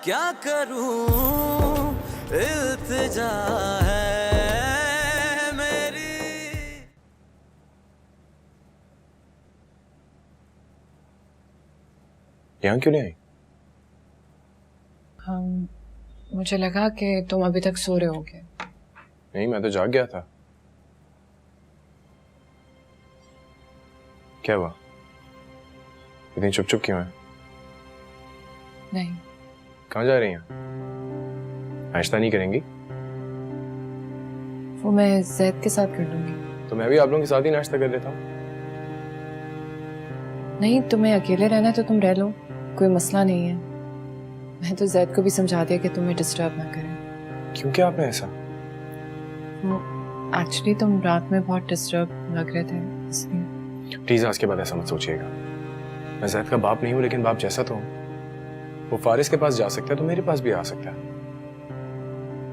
क्या करूं, इल्तिजा है मेरी। यहाँ क्यों नहीं आई? मुझे लगा कि तुम अभी तक सो रहे होगे। नहीं, मैं तो जाग गया था। क्या हुआ? इतनी चुप चुप क्यों है? नहीं। कहाँ जा रही हैं? नाश्ता नहीं करेंगी? वो मैं जैद के साथ कर लूंगी। तो मैं भी आप लोगों के साथ ही नाश्ता कर लेता हूँ। नहीं, तुम्हें अकेले रहना है तो तुम रह लो, कोई मसला नहीं है। मैं तो जैद को भी समझा दिया कि तुम्हें डिस्टर्ब ना करें। क्यों, क्या आपने ऐसा? एक्चुअली तुम रात में बहुत डिस्टर्ब लग रहे थे, इसलिए। प्लीज आज के बाद ऐसा मत सोचिएगा। मैं जैद का बाप नहीं हूँ, लेकिन बाप जैसा तो हूँ। वो फारिस के पास जा सकता है तो मेरे पास भी आ सकता है।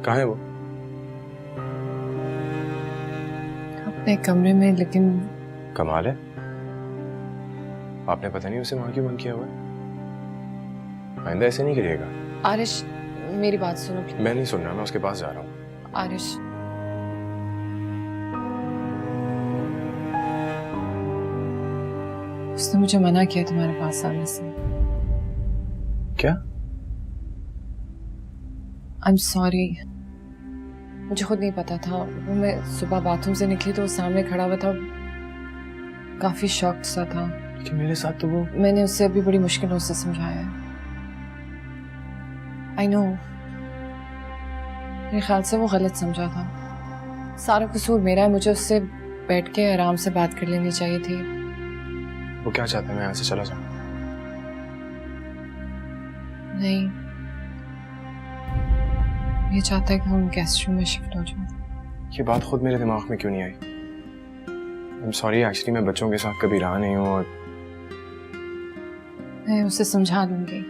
कहाँ है वो? अपने कमरे में। लेकिन कमाल है, आपने पता नहीं उसे वहां क्यों बंद किया हुआ है। आइंदा ऐसे नहीं करिएगा। आरिश, मेरी बात सुनो। मैं नहीं सुन रहा, मैं उसके पास जा रहा हूँ। आरिश, उसने मुझे मना किया तुम्हारे पास आने से। क्या? आई एम सॉरी, मुझे खुद नहीं पता था। वो मैं सुबह बाथरूम से निकली तो वो सामने खड़ा हुआ था, काफी शॉक्ड सा था। लेकिन मेरे साथ तो वो। मैंने उससे अभी बड़ी मुश्किलों से समझाया है। आई नो, मेरे ख्याल से वो गलत समझा था। सारा कसूर मेरा है, मुझे उससे बैठ के आराम से बात कर लेनी चाहिए थी। वो क्या चाहता है मैं यहाँ से चला जाऊँ? नहीं, ये चाहता है कि हम गेस्ट रूम में शिफ्ट हो जाएं। ये बात खुद मेरे दिमाग में क्यों नहीं आई? आई एम सॉरी, एक्चुअली मैं बच्चों के साथ कभी रहा नहीं हूँ और मैं उसे समझा दूंगी।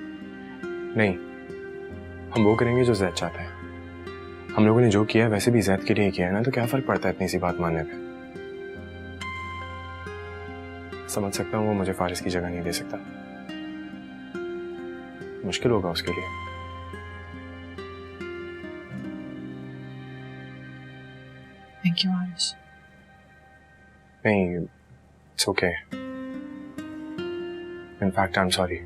नहीं, हम वो करेंगे जो जैद चाहता है। हम लोगों ने जो किया है वैसे भी जैद के लिए किया है ना, तो क्या फर्क पड़ता है इतनी सी बात मानने पे। समझ सकता हूँ वो मुझे फारिस की जगह नहीं दे सकता, मुश्किल होगा उसके लिए। Thank you Arish. नहीं, it's okay. In fact I am sorry.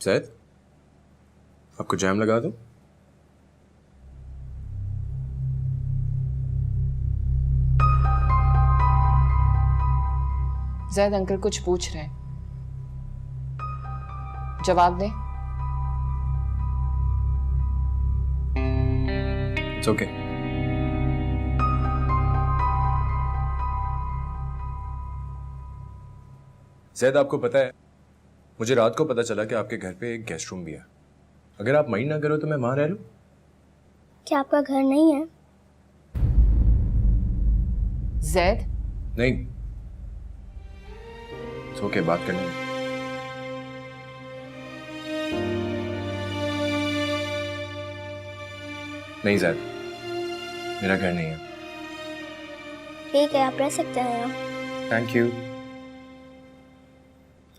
Zaid, आपको जैम लगा दूं? जैद अंकल कुछ पूछ रहे हैं, जवाब दे। It's okay. जैद, आपको पता है, मुझे रात को पता चला कि आपके घर पे एक गेस्ट रूम भी है। अगर आप माइंड ना करो तो मैं वहां रह लूं? क्या आपका घर नहीं है? जैद, नहीं, इट्स ओके, बात करने में। नहीं जैद, मेरा घर नहीं है। ठीक है, आप रह सकते हैं यहाँ। Thank you.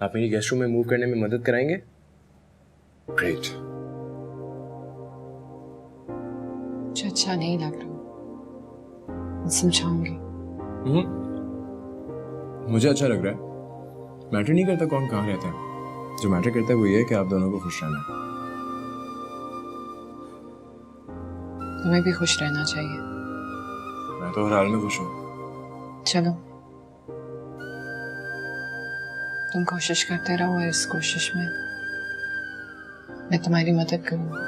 आप मेरी गेस्ट रूम में मूव करने में मदद कराएंगे? ग्रेट। मुझे अच्छा नहीं लग रहा, मैं समझाऊंगी। मुझे अच्छा लग रहा है। मैटर नहीं करता कौन कहाँ रहता है, जो मैटर करता है वो ये है कि आप दोनों को खुश रहना है। तुम्हें भी खुश रहना चाहिए। मैं तो हर हाल में खुश हूँ। चलो, तुम कोशिश करते रहो और इस कोशिश में मैं तुम्हारी मदद करूंगी।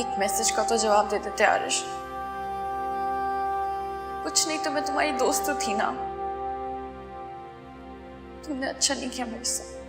एक मैसेज का तो जवाब दे देते आरिश। कुछ नहीं तो मैं तुम्हारी दोस्त तो थी ना। तुमने अच्छा नहीं किया मेरे साथ।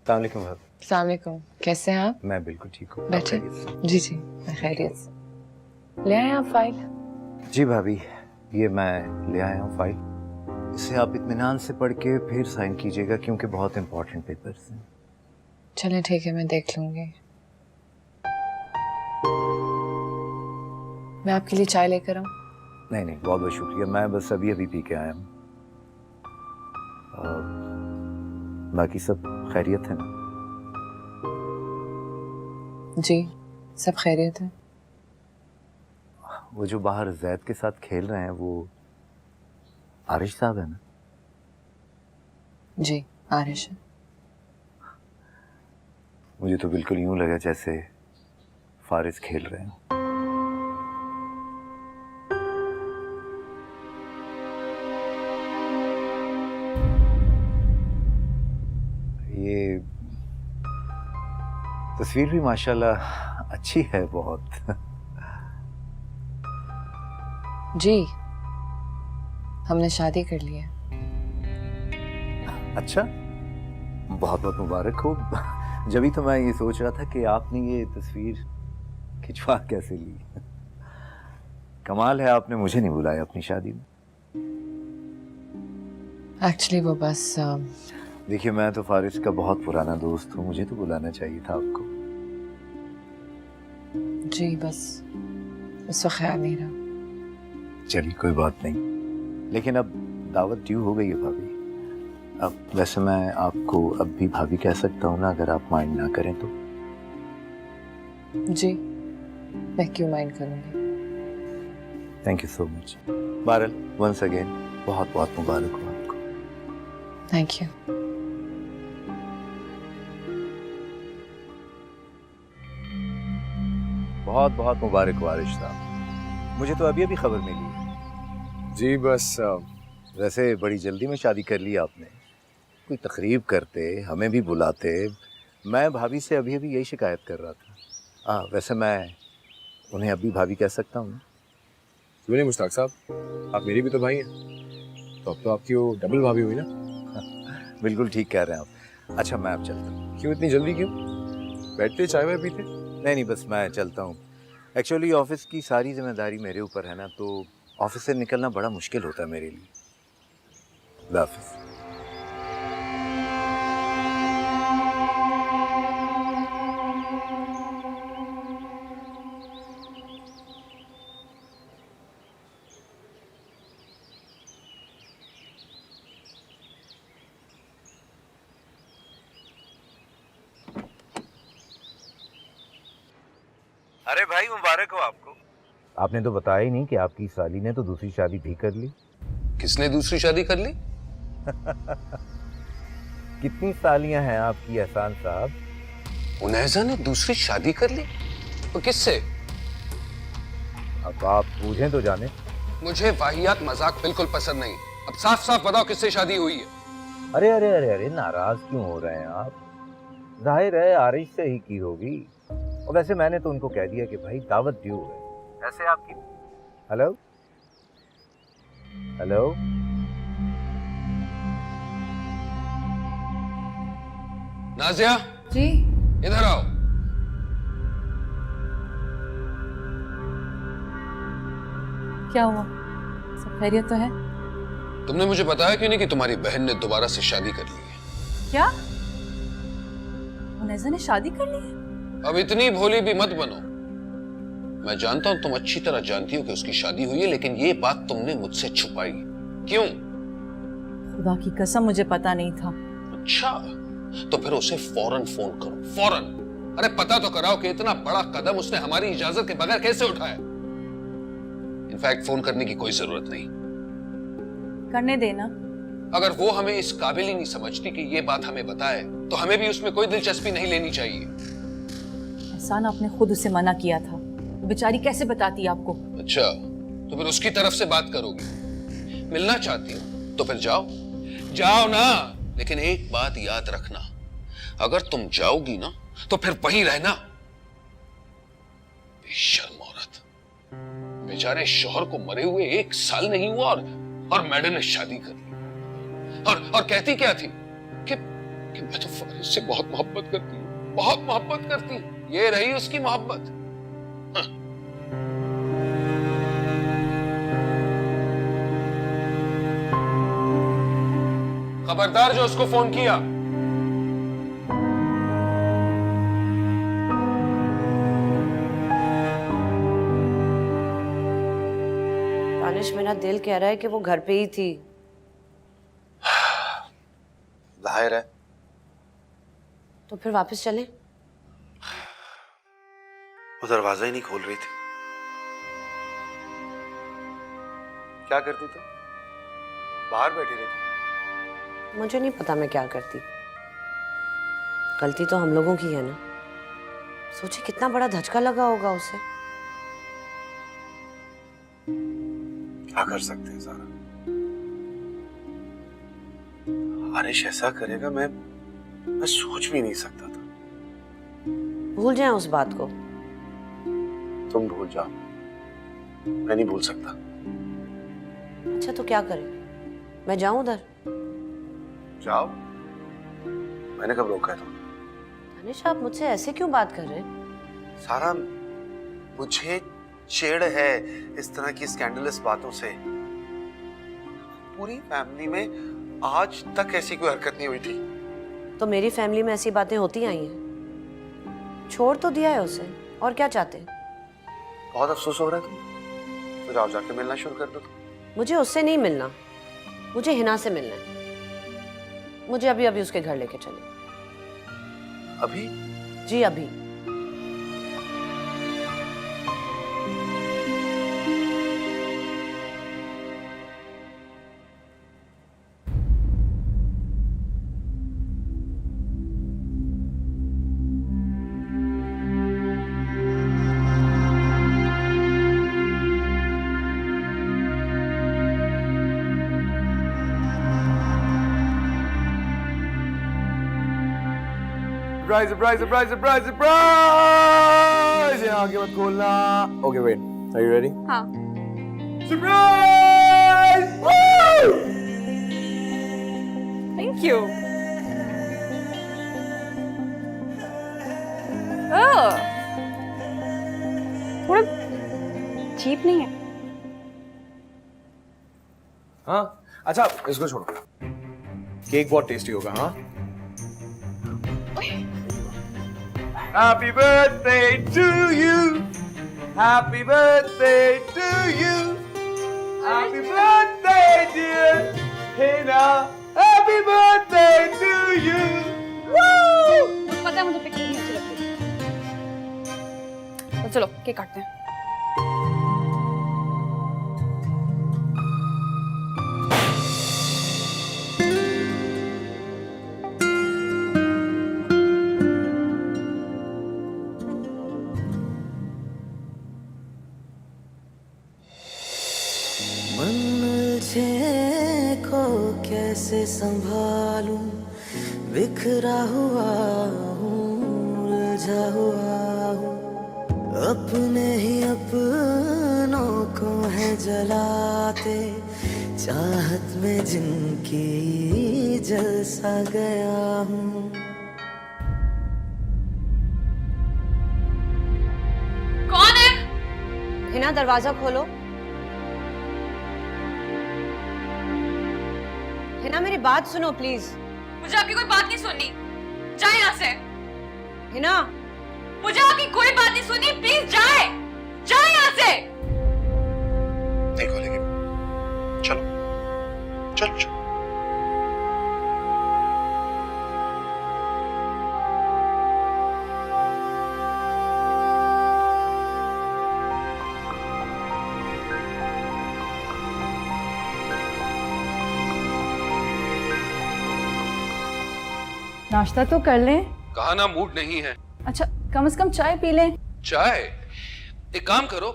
अस्सलाम वालेकुम भाभी। अस्सलाम वालेकुम, कैसे हैं आप? मैं बिल्कुल ठीक हूँ। बैठे। जी जी, मैं खैरियत से। ले आए आप फाइल? जी भाभी, ये मैं ले आया हूँ फाइल। इसे आप इत्मीनान से पढ़ के फिर साइन कीजिएगा क्योंकि बहुत इंपॉर्टेंट पेपर्स हैं। चलें ठीक है, मैं देख लूंगी। मैं आपके लिए चाय लेकर आऊं? नहीं नहीं, बहुत बहुत शुक्रिया, मैं बस अभी अभी पी के आया हूँ। बाकी सब खैरियत है ना? जी, सब खैरियत है। वो जो बाहर जैद के साथ खेल रहे हैं वो आरिश साहब है ना? जी, आरिश है। मुझे तो बिल्कुल यूं लगा जैसे फारिस खेल रहे हैं। ये तस्वीर भी माशाल्लाह अच्छी है बहुत। जी, हमने शादी कर ली है। अच्छा, बहुत बहुत मुबारक हो। जब ही तो मैं ये सोच रहा था कि आपने ये तस्वीर खिंचवा कैसे ली। कमाल है, आपने मुझे नहीं बुलाया अपनी शादी में। एक्चुअली वो बस देखिए, मैं तो फारिस का बहुत पुराना दोस्त हूँ, मुझे तो बुलाना चाहिए था आपको। जी बस उस वक्त ख्याल नहीं रहा। चलिए कोई बात नहीं, लेकिन अब दावत ड्यू हो गई है भाभी। अब वैसे मैं आपको अब भी भाभी कह सकता हूँ ना, अगर आप माइंड ना करें तो? जी, मैं क्यों माइंड करूंगी। Thank you so much. बहरहाल वंस अगेन बहुत बहुत मुबारक हो आपको। Thank you. बहुत बहुत मुबारक हो आरिश साहब, मुझे तो अभी अभी खबर मिली है। जी बस वैसे बड़ी जल्दी में शादी कर ली आपने। कोई तकरीब करते, हमें भी बुलाते। मैं भाभी से अभी अभी यही शिकायत कर रहा था। वैसे मैं उन्हें अभी भाभी कह सकता हूँ? क्यों नहीं मुश्ताक साहब, आप मेरी भी तो भाई हैं, तो अब तो आपकी वो डबल भाभी हुई ना। बिल्कुल ठीक कह रहे हैं आप। अच्छा मैं अब चलता हूँ। क्यों इतनी जल्दी क्यों? बैठते चाय वाय पीते? नहीं बस मैं चलता हूँ। एक्चुअली ऑफिस की सारी जिम्मेदारी मेरे ऊपर है ना, तो ऑफिस से निकलना बड़ा मुश्किल होता है मेरे लिए। अल्लाह हाफिज़। अरे भाई मुबारक हो आपको। आपने तो बताया ही नहीं कि आपकी साली ने तो दूसरी शादी भी कर ली। किसने दूसरी शादी कर ली? कितनी सालियां हैं आपकी एहसान साहब? उनैजा ने दूसरी शादी कर ली? तो किससे? अब आप पूछें तो जाने। मुझे वाहियात मजाक बिल्कुल पसंद नहीं। अब साफ साफ बताओ किससे शादी हुई है? अरे अरे अरे अरे नाराज क्यों हो रहे हैं आप? जाहिर है आरिश से ही की होगी। और वैसे मैंने तो उनको कह दिया कि भाई दावत ड्यू है। ऐसे आपकी हेलो हेलो नाजिया, जी इधर आओ। क्या हुआ? सब खैरियत तो है? तुमने मुझे बताया क्यों नहीं कि तुम्हारी बहन ने दोबारा से शादी कर ली है? क्या उनैजा ने शादी कर ली है? अब इतनी भोली भी मत बनो। मैं जानता हूं तुम अच्छी तरह जानती हो कि उसकी शादी हुई है, लेकिन ये बात तुमने मुझसे छुपाई क्यों? खुदा की कसम मुझे पता नहीं था। अच्छा, तो फिर उसे फौरन फोन करो, फौरन। अरे पता तो कराओ कि इतना बड़ा कदम उसने हमारी इजाजत के बगैर कैसे उठाया। इनफैक्ट फोन करने की कोई जरूरत नहीं। करने देना। अगर वो हमें इस काबिल ही नहीं समझती कि ये बात हमें बताए, तो हमें भी उसमें कोई दिलचस्पी नहीं लेनी चाहिए। एहसान आपने खुद उसे मना किया था, बेचारी कैसे बताती आपको? अच्छा, तो फिर उसकी तरफ से बात करोगी? मिलना चाहती हो तो फिर जाओ, जाओ ना। लेकिन एक बात याद रखना, अगर तुम जाओगी ना तो फिर वहीं रहना। बेशर्म औरत, बेचारे शौहर को मरे हुए 1 साल नहीं हुआ और मैडम ने शादी कर ली। और कहती क्या थी कि मैं तो फारिस से बहुत मोहब्बत करती हूँ, बहुत मोहब्बत करती हूँ। ये रही उसकी मोहब्बत। खबरदार जो उसको फोन किया। दानिश, मेरा दिल कह रहा है कि वो घर पे ही थी। जाहिर है। तो फिर वापस चलें? वो दरवाजा ही नहीं खोल रही थी। क्या करती तुम? बाहर बैठी रहती। मुझे नहीं पता मैं क्या करती। गलती तो हम लोगों की है ना। सोचे कितना बड़ा धचका लगा होगा उसे। क्या कर सकते हैं सारा? आरिश ऐसा करेगा मैं सोच भी नहीं सकता था। भूल जाएं उस बात को। तुम भूल जाओ, मैं नहीं भूल सकता। अच्छा तो क्या करें? मैं जाऊं उधर? जाओ, मैंने कब रोका है तुम? दानिश, आप मुझसे ऐसे क्यों बात कर रहे हैं? सारा, मुझे चिढ़ है इस तरह की स्कैंडलस बातों से। पूरी फैमिली में आज तक ऐसी कोई हरकत नहीं हुई थी। तो मेरी फैमिली में ऐसी बातें होती आई हैं। छोड़ तो दिया है उसे, और क्या चाहते हैं? बहुत अफसोस हो रहा है तुम? तो जाओ, जाके मिलना शुरू कर दो तुम। मुझे उससे नहीं मिलना, मुझे हिना से मिलना है। मुझे अभी अभी उसके घर लेके चले। अभी? जी अभी। Surprise surprise surprise surprise surprise! यहाँ आगे मत खोलना। Okay wait, are you ready? हाँ। सरप्राइज! Thank you. थोड़ा चीप नहीं है? हाँ अच्छा, इसको छोड़ो। केक बहुत टेस्टी होगा। हाँ, Happy birthday to you. Happy birthday to you. Happy birthday dear Hina. Happy birthday to you. Woo! पता है मुझे पिक्चर नहीं अच्छी लगती। तो चलो केक काटते हैं। कैसे संभालूं, बिखरा हुआ हूँ, उलझा हुआ हूँ, अपने ही अपनों को है जलाते, चाहत में जिनकी जल सा गया हूँ। कौन है? हिना, दरवाजा खोलो। हिना, मेरी बात सुनो प्लीज। मुझे आपकी कोई बात नहीं सुननी, जाए यहाँ से। हिना, मुझे आपकी कोई बात नहीं सुननी, प्लीज जाए, जाए यहाँ से। नहीं खोलेगी। चलो चलो चलो। नाश्ता तो कर लें। कहा ना मूड नहीं है। अच्छा, कम से कम चाय पी लें। चाय? एक काम करो,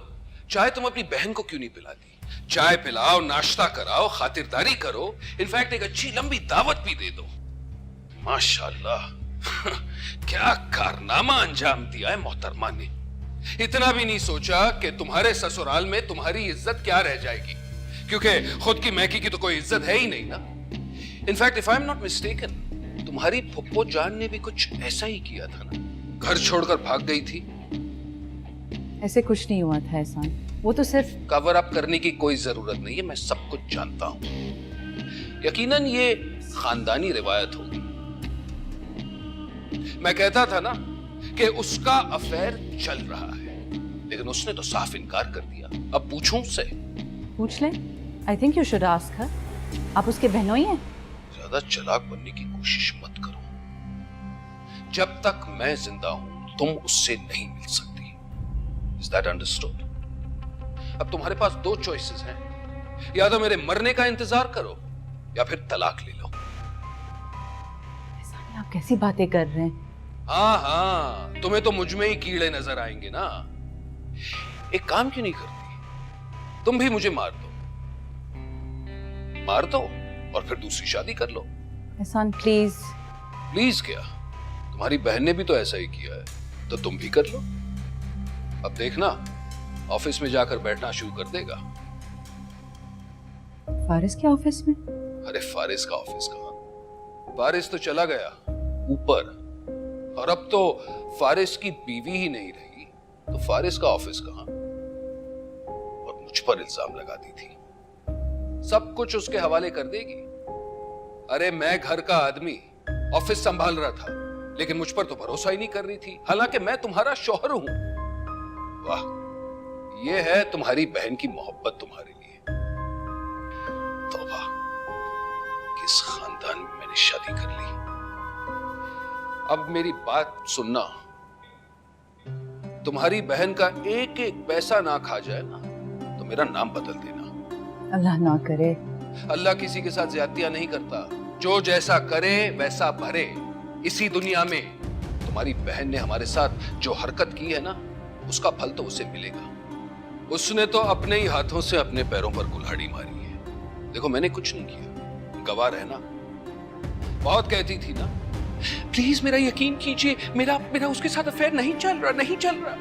चाय तुम अपनी बहन को क्यों नहीं पिलाती? चाय पिलाओ, नाश्ता कराओ, खातिरदारी करो, इनफैक्ट एक अच्छी लंबी दावत भी दे दो। माशाल्लाह क्या कारनामा अंजाम दिया है मोहतरमा ने। इतना भी नहीं सोचा कि तुम्हारे ससुराल में तुम्हारी इज्जत क्या रह जाएगी, क्योंकि खुद की मैकी की तो कोई इज्जत है ही नहीं ना। In fact if I am not mistaken, तुम्हारी फुप्पो जान ने भी कुछ ऐसा ही किया था ना, घर छोड़कर भाग गई थी। ऐसे कुछ नहीं हुआ था एहसान, वो तो सिर्फ कवर अप करने की कोई जरूरत नहीं है, मैं सब कुछ जानता हूं। यकीनन ये खानदानी रिवायत होगी। मैं कहता था ना कि उसका अफेयर चल रहा है, लेकिन उसने तो साफ इनकार कर दिया। अब पूछूं उससे? पूछ लें। I think you should ask her. आप उसके बहनोई हैं? ज्यादा चालाक बनने की कोशिश मत करो। जब तक मैं जिंदा हूं तुम उससे नहीं मिल सकती। Is that understood? अब तुम्हारे पास दो चॉइसेस हैं, या तो मेरे मरने का इंतजार करो या फिर तलाक ले लो। आप कैसी बातें कर रहे हैं? हाँ, तुम्हें तो मुझ में ही कीड़े नजर आएंगे ना। एक काम क्यों नहीं करती, तुम भी मुझे मार दो और फिर दूसरी शादी कर लो। एहसान प्लीज। प्लीज क्या, तुम्हारी बहन ने भी तो ऐसा ही किया है, तो तुम भी कर लो। अब देखना, ऑफिस में जाकर बैठना शुरू कर देगा। फारिस के ऑफिस में? अरे फारिस का ऑफिस कहां, फारिस तो चला गया ऊपर, और अब तो फारिस की बीवी ही नहीं रही, तो फारिस का ऑफिस कहां। और मुझ पर इल्जाम लगा दी थी, सब कुछ उसके हवाले कर देगी। अरे मैं घर का आदमी ऑफिस संभाल रहा था, लेकिन मुझ पर तो भरोसा ही नहीं कर रही थी, हालांकि मैं तुम्हारा शौहर हूं। वाह, ये है तुम्हारी बहन की मोहब्बत तुम्हारे लिए। तौबा, किस खानदान में मैंने शादी कर ली। अब मेरी बात सुनना, तुम्हारी बहन का एक एक पैसा ना खा जाए ना, तो मेरा नाम बदल देना। अल्लाह ना करे। अल्लाह किसी के साथ ज्यादतियां नहीं करता, जो जैसा करे वैसा भरे। इसी दुनिया में तुम्हारी बहन ने हमारे साथ जो हरकत की है ना, उसका फल तो उसे मिलेगा। उसने तो अपने ही हाथों से अपने पैरों पर कुल्हाड़ी मारी है। देखो, मैंने कुछ नहीं किया, गवाह रहना। बहुत कहती थी ना, प्लीज मेरा यकीन कीजिए, मेरा उसके साथ अफेयर नहीं चल रहा।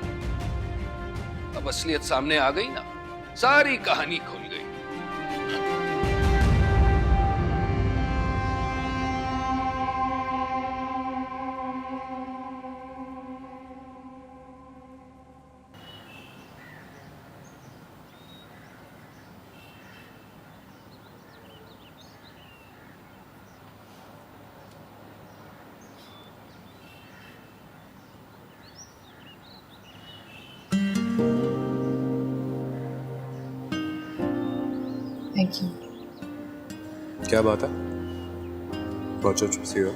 अब असलियत सामने आ गई ना, सारी कहानी खुल गई। Thank you. क्या बात है, बहुत चुप सी हो?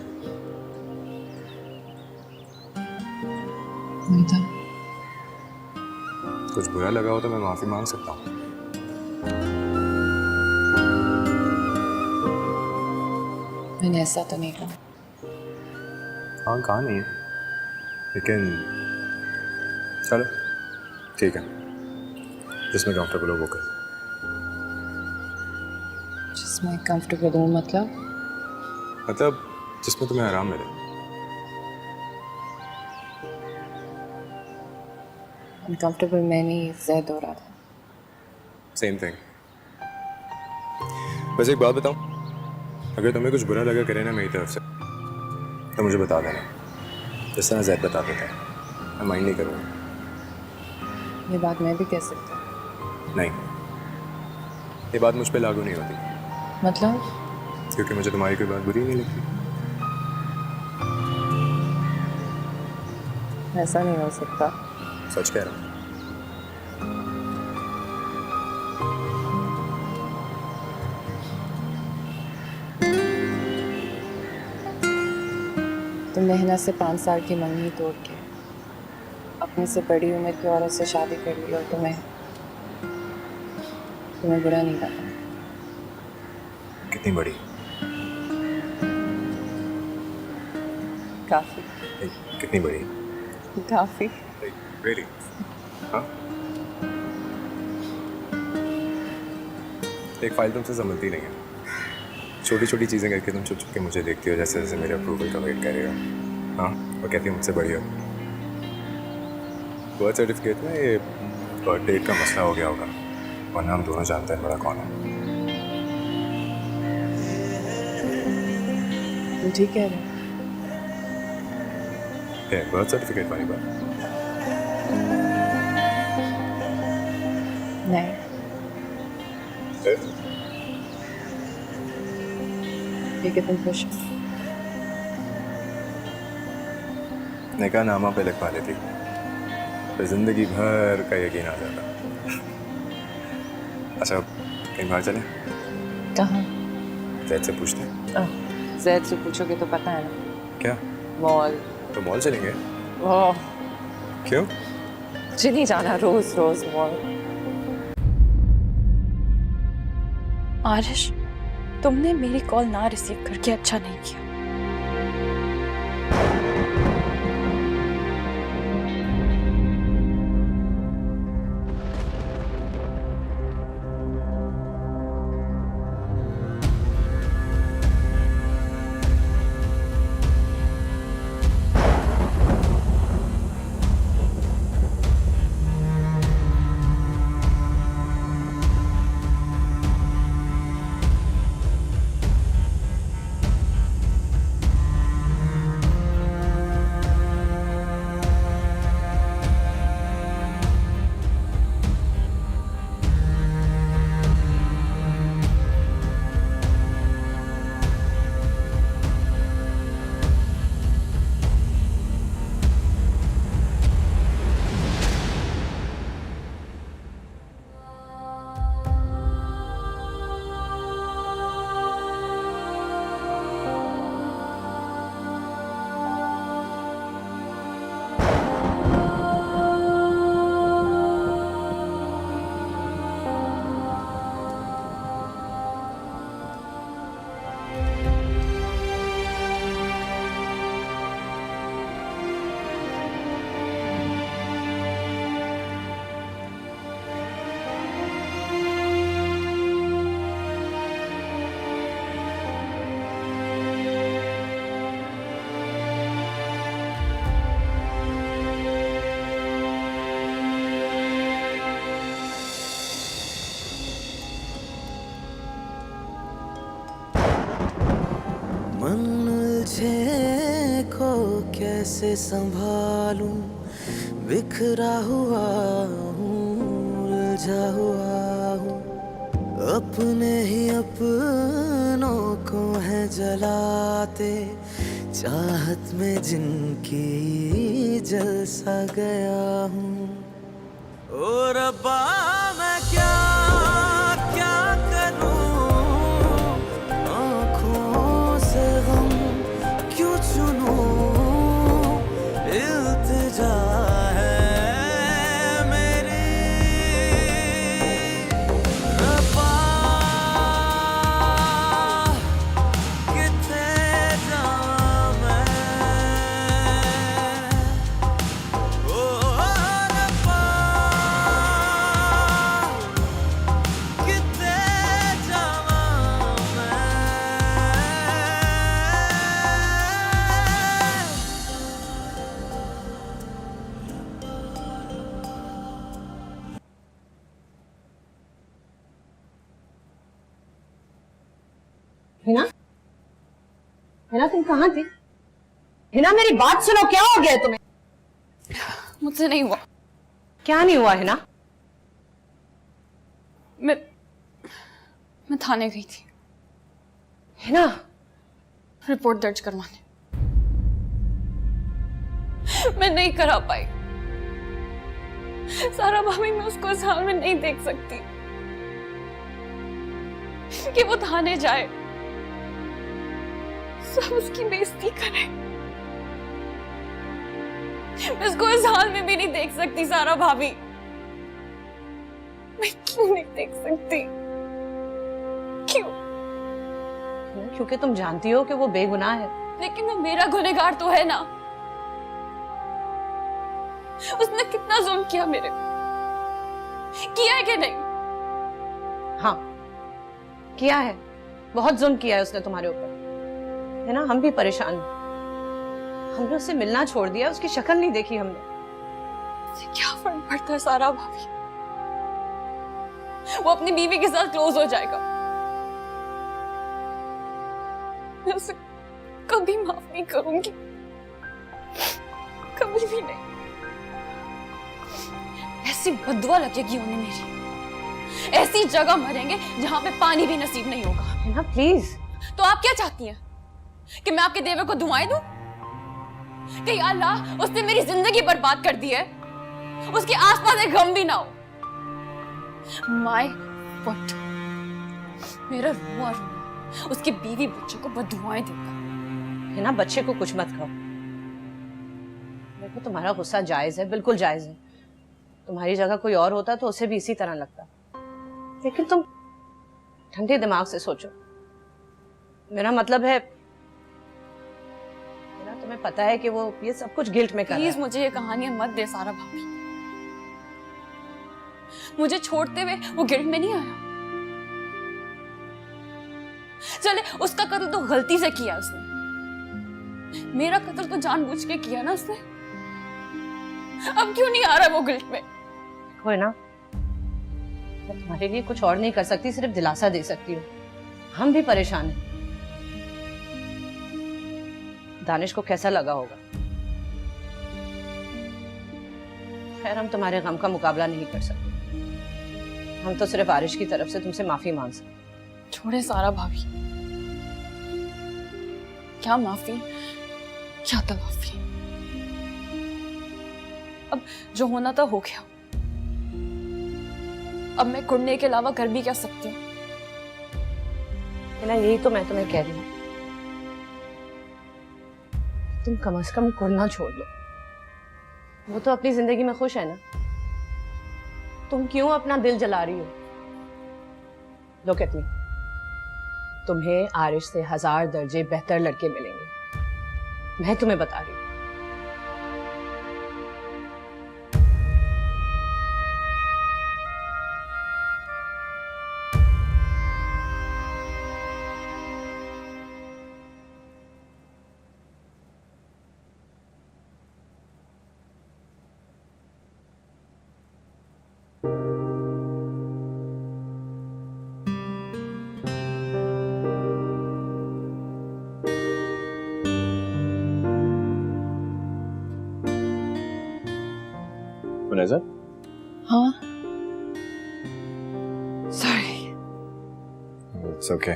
नहीं था। कुछ बुरा लगा हो तो मैं माफी मांग सकता हूँ। मैंने ऐसा तो नहीं कहा। हाँ, कहा नहीं है, लेकिन चलो ठीक है, जिसमें कंफर्टेबल हो वो कर। जिसमें कंफर्टेबल हूँ मतलब? मतलब जिसमें तुम्हें आराम मिले। अनकंफर्टेबल मैं नहीं, ज़ैद हो रहा था। Same thing. बस एक बात बताऊं, अगर तुम्हें कुछ बुरा लगा करे ना मेरी तरफ से तो मुझे बता देना, जिस तरह जैद बता देता है। मैं माइंड नहीं करूँगा। ये बात मैं भी कह सकता हूँ। नहीं, ये बात मुझ पे लागू नहीं होती। मतलब? क्योंकि मुझे तुम्हारी कोई बात बुरी नहीं लगती। ऐसा नहीं हो सकता। सच कह रहा हूँ। तुमने हिना से 5 साल की मंगनी तोड़ के अपने से बड़ी उम्र की औरत से शादी कर ली और तुम्हें बुरा नहीं लगा? कितनी बड़ी? काफी। कितनी बड़ी? काफी। Really? हाँ? एक फाइल तुमसे समझती नहीं है। छोटी छोटी चीज़ें करके तुम छुप छुप के मुझे देखती हो, जैसे जैसे मेरे अप्रूवल का वेट करेगा। हाँ, और कहती है मुझसे बड़ी हो। बर्थ सर्टिफिकेट में ये बर्थ डेट का मसला हो गया होगा, वरना हम दोनों जानते हैं बड़ा कौन है। तुम ठीक कह रहे हो। बर्थ सर्टिफिकेट वाली बात? नहीं। ठीक है, तुम खुश हो? निकाह नामा पे लिखवा लेती तो जिंदगी भर का यकीन आ जाता। अच्छा, कहीं बाहर चले? कहाँ? जैद से पूछते हैं। जैद से पूछोगे तो पता है ना। क्या? मॉल। तो मॉल चलेंगे। ओह, क्यों? मुझे नहीं जाना रोज रोज मॉल। आरिश, तुमने मेरी कॉल ना रिसीव करके अच्छा नहीं किया। मन उलझे को कैसे संभालूं, बिखरा हुआ हूँ, उलझा हुआ हूँ, अपने ही अपनों को है जलाते, चाहत में जिनकी जल सा गया हूँ। ओ रब्बा मैं क्या क्या करूं, आँखों से गम क्यों चुनूं, इल्तिजा है मेरी रब्बा, किथे जावां मैं, ओ रब्बा, हिना तुम कहाँ थी? हिना मेरी बात सुनो, क्या हो गया तुम्हें? मुझसे नहीं हुआ। क्या नहीं हुआ हिना? मैं थाने गई थी हिना, रिपोर्ट दर्ज करवाने। मैं नहीं करा पाई। सारा भाभी, मैं उसको इस हाल में नहीं देख सकती कि वो थाने जाए, सब उसकी बेइज्जती करें। मैं उसको इस हाल में भी नहीं देख सकती सारा भाभी। मैं क्यों नहीं देख सकती? क्यों? क्योंकि तुम जानती हो कि वो बेगुनाह है। लेकिन वो मेरा गुनहगार तो है ना। उसने कितना जुल्म किया मेरे पे, किया है कि नहीं? हाँ, किया है, बहुत जुल्म किया है उसने तुम्हारे ऊपर, है ना। हम भी परेशान हैं। हमने उससे मिलना छोड़ दिया, उसकी शक्ल नहीं देखी हमने। इससे क्या फर्क पड़ता है सारा भाभी? वो अपनी बीवी के साथ क्लोज हो जाएगा। मैं उसे कभी माफ नहीं करूंगी, कभी भी नहीं। ऐसी बददुआ लगेगी उन्हें मेरी। ऐसी जगह मरेंगे जहां पे पानी भी नसीब नहीं होगा। हिना प्लीज। तो आप क्या चाहती हैं कि मैं आपके देवर को दुआएं दूं? कि या अल्लाह, उसने मेरी जिंदगी बर्बाद कर दी है, उसके आसपास एक गम भी ना हो। माय फुट, मेरा रुआ रुआ उसके बीवी बच्चों को बददुआएं देता। हिना बच्चे को कुछ मत कहो। देखो तुम्हारा गुस्सा जायज है, बिल्कुल जायज है। तुम्हारी जगह कोई और होता तो उसे भी इसी तरह लगता, लेकिन तुम ठंडे दिमाग से सोचो। मेरा मतलब है, तुम्हें पता है कि वो ये सब कुछ गिल्ट में कर रहा है। प्लीज मुझे ये कहानियां मत दे सारा भाभी। मुझे छोड़ते हुए वो गिल्ट में नहीं आया। चले, उसका कत्ल तो गलती से किया उसने, मेरा कत्ल तो जानबूझ के किया ना उसने। अब क्यों नहीं आ रहा वो गिल्ट में? हो ना, मैं तुम्हारे लिए कुछ और नहीं कर सकती, सिर्फ दिलासा दे सकती हूँ। हम भी परेशान हैं। दानिश को कैसा लगा होगा? खैर, हम तुम्हारे गम का मुकाबला नहीं कर सकते। हम तो सिर्फ आरिश की तरफ से तुमसे माफी मांग सकते। छोड़े सारा भाभी, क्या माफी, क्या तलाफी। अब जो होना था हो गया। अब मैं कुड़ने के अलावा कर भी क्या सकती हूँ? ना, यही तो मैं तुम्हें कह रही हूँ, तुम कम से कम कुड़ना छोड़ दो। वो तो अपनी जिंदगी में खुश है ना, तुम क्यों अपना दिल जला रही हो? लुक एट मी, तुम्हें आरिश से 1000 दर्जे बेहतर लड़के मिलेंगे, मैं तुम्हें बता रही हूँ। नजर? हाँ, सॉरी। It's okay.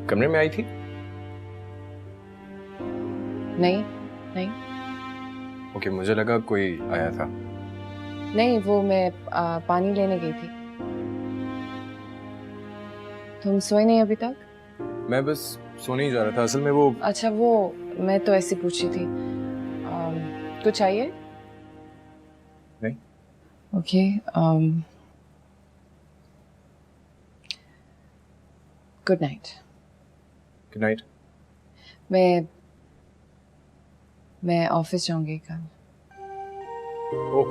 कमरे में आई थी? नहीं नहीं ओके, मुझे लगा कोई आया था। नहीं, वो मैं पानी लेने गई थी। तुम सोए नहीं अभी तक? मैं बस सोने ही जा रहा था असल में। वो अच्छा, वो मैं तो ऐसी पूछी थी। कुछ चाहिए? नहीं। Okay, good night. Good night. मैं ऑफिस जाऊंगी कल। Oh,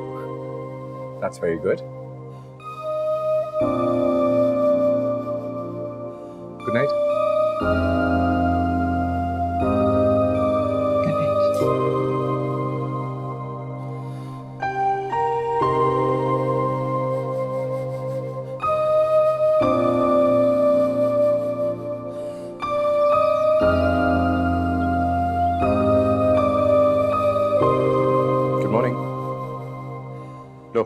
that's very good. Good night. Good night. लो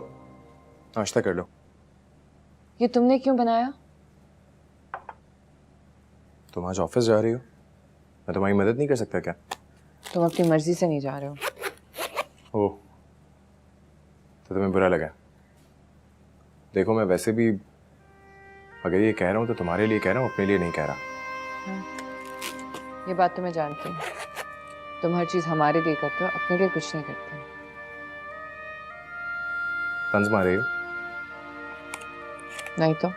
नाश्ता कर लो। ये तुमने क्यों बनाया? तुम आज ऑफिस जा रही हो, मैं तुम्हारी मदद नहीं कर सकता क्या? तुम अपनी मर्जी से नहीं जा रहे हो। ओह, तो तुम्हें बुरा लगा? देखो मैं वैसे भी अगर ये कह रहा हूँ तो तुम्हारे लिए कह रहा हूँ, अपने लिए नहीं कह रहा। ये बात तो मैं जानती हूँ, तुम हर चीज हमारे लिए करते हो, अपने लिए कुछ नहीं करते। तंज मार रही हो? नहीं तो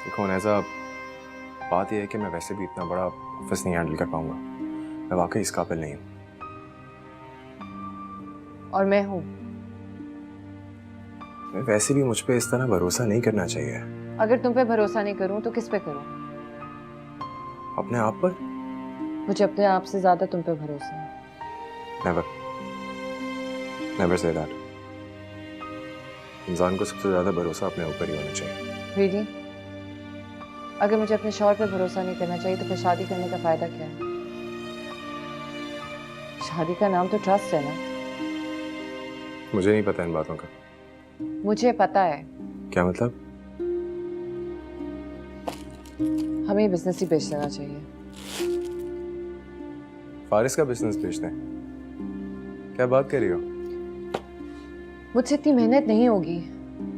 देखो ऐसा बात यह है कि मैं वैसे भी इतना बड़ा ऑफिस नहीं हैंडल कर पाऊंगा, मैं वाकई इस काबिल नहीं हूँ। और मैं हूँ। वैसे भी मुझ पे इस तरह भरोसा नहीं करना चाहिए। अगर तुम पे भरोसा नहीं करूँ तो किस पे करूँ? अपने आप पर? मुझे अपने आप से ज्यादा तुम पे भरोसा है। Never never say that. इंसान को सबसे ज्यादा भरोसा अपने ऊपर ही होना चाहिए। Really? अगर मुझे अपने शौहर पे भरोसा नहीं करना चाहिए तो फिर शादी करने का फायदा क्या है? शादी का नाम तो ट्रस्ट है ना। मुझे नहीं पता इन बातों का। मुझे पता है। क्या मतलब? हमें बिजनेस ही बेच देना चाहिए। फारिस का बिजनेस बेच दें? क्या बात कर रही हो? मुझसे इतनी मेहनत नहीं होगी,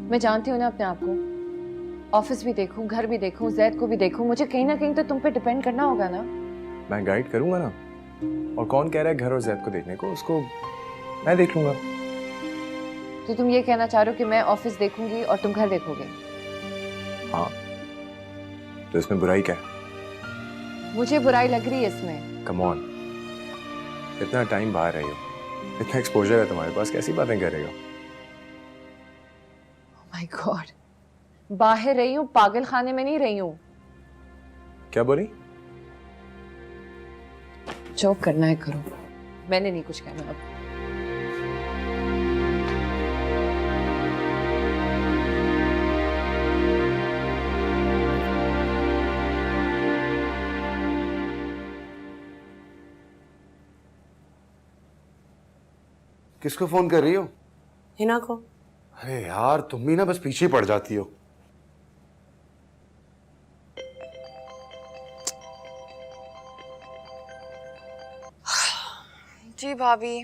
मैं जानती हूँ ना अपने आप को। ऑफिस भी देखूं, घर भी देखूं, जैद को भी देखूं, मुझे कहीं ना कहीं तो तुम पे डिपेंड करना होगा ना। मैं गाइड करूंगा ना। और कौन कह रहा है घर और जैद को देखने को? उसको मैं देख लूंगा। तो तुम ये कहना चाह रहे हो कि मैं ऑफिस देखूंगी और तुम घर देखोगे? हाँ, तो इसमें बुराई क्या है? मुझे बुराई लग रही है इसमें। कम ऑन, इतना टाइम बाहर रही हो, इतना एक्सपोजर है तुम्हारे पास, कैसी बातें कर रही हो? माय गॉड, बाहर रही हूँ, पागल खाने में नहीं रही हूँ। क्या बोली? जो करना है करो, मैंने नहीं कुछ कहना अब। किसको फोन कर रही हो? हिना को। अरे यार तुम भी ना बस पीछे पड़ जाती हो। जी भाभी।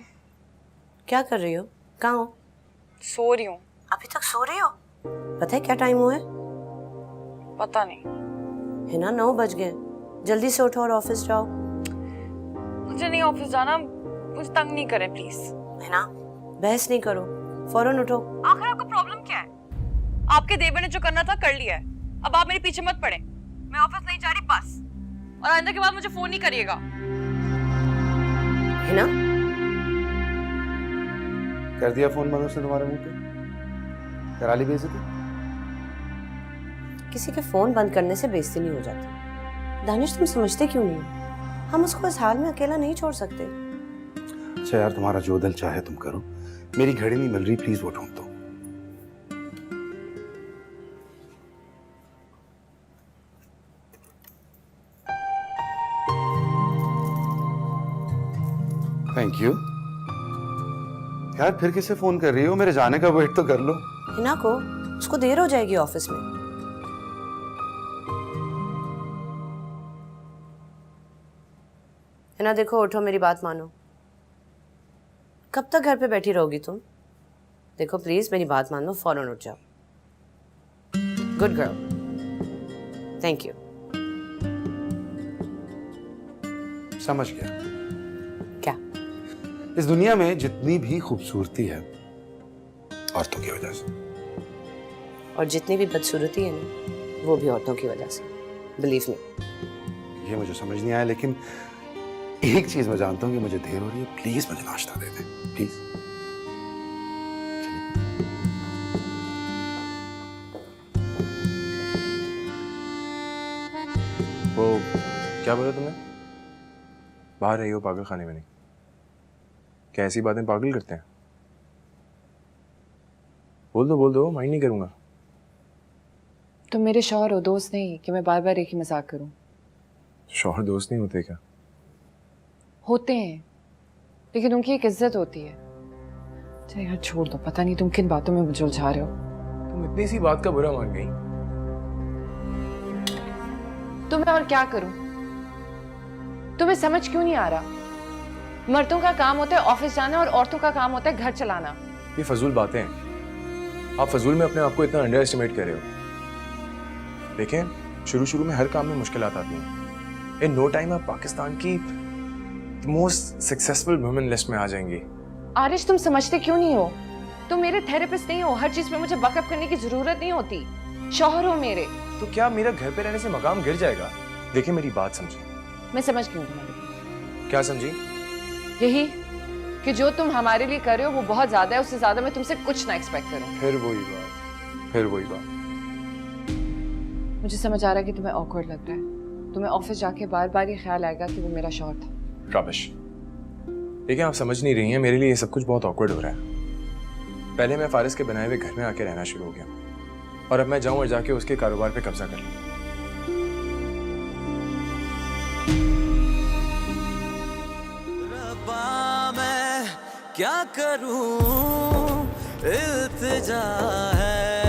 क्या कर रही हो? कहाँ हो? सो रही हूँ। अभी तक सो रही हो? पता है क्या टाइम हुआ है? पता नहीं। हिना 9 बज गए, जल्दी से उठो और ऑफिस जाओ। मुझे नहीं ऑफिस जाना, मुझे तंग नहीं करें प्लीज। हिना बहस नहीं करो, फौरन उठो। आखिर आपका प्रॉब्लम क्या है? आपके देवर ने जो करना था कर लिया है, अब आप मेरे पीछे मत पड़े। मैं ऑफिस नहीं जा रही बस, और आइंदा के बाद मुझे फोन नहीं करिएगा। हिना कर दिया फोन बंद उसने तुम्हारे मुंह पे? करा ली बेइज्जती? किसी के फोन बंद करने से बेइज्जती नहीं हो जाती। दानिश तुम समझते क्यों नहीं हो? हम उसको इस हाल में अकेला नहीं छोड़ सकते। अच्छा यार तुम्हारा जो दिल चाहे तुम करो, मेरी घड़ी नहीं मिल रही, प्लीज वो ढूंढ दो। Thank you. यार फिर किसे फोन कर रही हो? मेरे जाने का वेट तो कर लो। हिना को, उसको देर हो जाएगी ऑफिस में। हिना देखो, उठो, मेरी बात मानो। कब तक घर पे बैठी रहोगी तुम? देखो प्लीज मेरी बात मानो, फौरन उठ जाओ। Good girl, thank you. समझ गया। क्या? इस दुनिया में जितनी भी खूबसूरती है औरतों की वजह से, और जितनी भी बदसूरती है ना, वो भी औरतों की वजह से। Believe me. ये मुझे समझ नहीं आया, लेकिन एक चीज मैं जानता हूँ कि मुझे देर हो रही है, प्लीज मुझे नाश्ता दे दे प्लीज। वो क्या बोला तुमने? बाहर रही हो पागल खाने में नहीं? क्या ऐसी बातें पागल करते हैं? बोल दो, माइंड नहीं करूंगा। तुम मेरे शौहर हो, दोस्त नहीं कि मैं बार बार एक ही मजाक करूं। शौहर दोस्त नहीं होते क्या? होते हैं, लेकिन उनकी एक इज्जत होती है। अच्छा यार छोड़ दो, पता नहीं तुम किन बातों में मुझे उलझा रहे हो। तुम इतनी सी बात का बुरा मान गई। तो मैं और क्या करूं? तुम्हें समझ क्यों नहीं आ रहा? मर्दों का काम होता है ऑफिस जाना और औरतों का काम होता है घर चलाना। ये फजूल बातें हैं। आप फजूल में अपने आप को इतना अंडर एस्टिमेट कर रहे हो। देखें, शुरू में हर काम में मुश्किलात आती हैं। इन नो टाइम आप पाकिस्तान की मोस्ट सक्सेसफुल वुमेन लिस्ट में आ जाएंगी। आरिश, तुम समझते क्यों नहीं हो? तुम मेरे थेरेपिस्ट नहीं हो, हर चीज में मुझे बकअप करने की जरूरत नहीं होती। शौहर हो मेरे। तो क्या मेरा घर पे रहने से मकाम गिर जाएगा? देखिए मेरी बात समझिए। मैं समझ क्यों तुम्हारी? क्या समझी? यही कि जो तुम हमारे लिए कर रहे हो वो बहुत ज्यादा है, उससे ज्यादा मैं तुमसे कुछ ना एक्सपेक्ट करूं। फिर वही बात। मुझे समझ आ रहा है कि तुम्हें ऑकवर्ड लग रहा है। तुम्हें ऑफिस जाके बार बार ये ख्याल आएगा कि वो मेरा शौहर था। रबिश। देखिए आप समझ नहीं रही हैं, मेरे लिए ये सब कुछ बहुत ऑकवर्ड हो रहा है। पहले मैं फारिस के बनाए हुए घर में आके रहना शुरू हो गया और अब मैं जाऊं और जाके उसके कारोबार पे कब्जा कर लूं। रब्बा मैं क्या करूं, इल्तिजा है